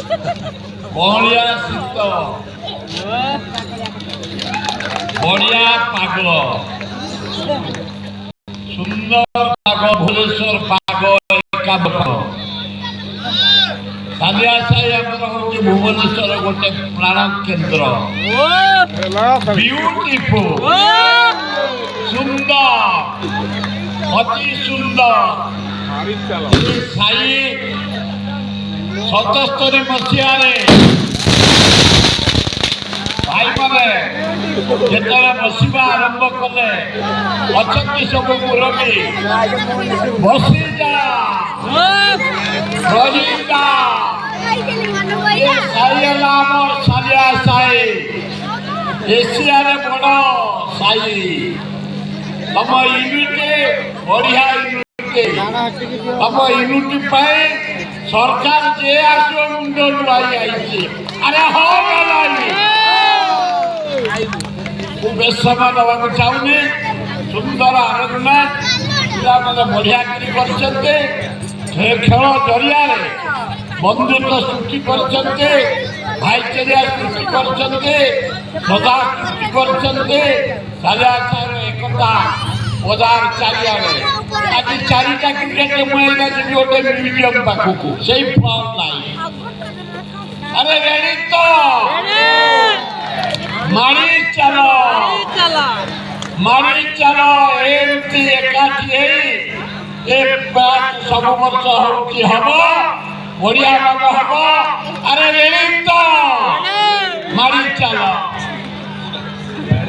बलिया शीत बढ़िया पाग सुंदर पाग भुवनेश्वर पाग सालिया साई हूँ भुवनेश्वर गोटे प्राण केन्द्र ब्यूटीफुल सुंदर अति सुंदर साई 77 मसीह भाई मैंने जितने बसवा आरंभ कले अच्छा सब मुरबी बसी जा सालिया साई एशिया बड़ साई तम यूनिटी बढ़िया यूनिटी तम यूनिटी सरकार जे आसो मुंड लुआई आई अरे बेस समय दवाक चाहूनी सुंदर आनंदमेंट पिला मैंने बढ़िया खेल जरिया बंधुत्व सृष्टि कर भाईचारा सृष्टि कर सदा सृष्टि कर एकता बजार चारियाड़े आज चारिटा क्रिकेट मुझे जी गोटे म्यूजियम पाखक से फ्रंट लाइन अरे रेडी तो मारी चलो एमती एकाठी सब वर्ष हम बढ़िया भाव हम अरे रेडी तो मारी चलो।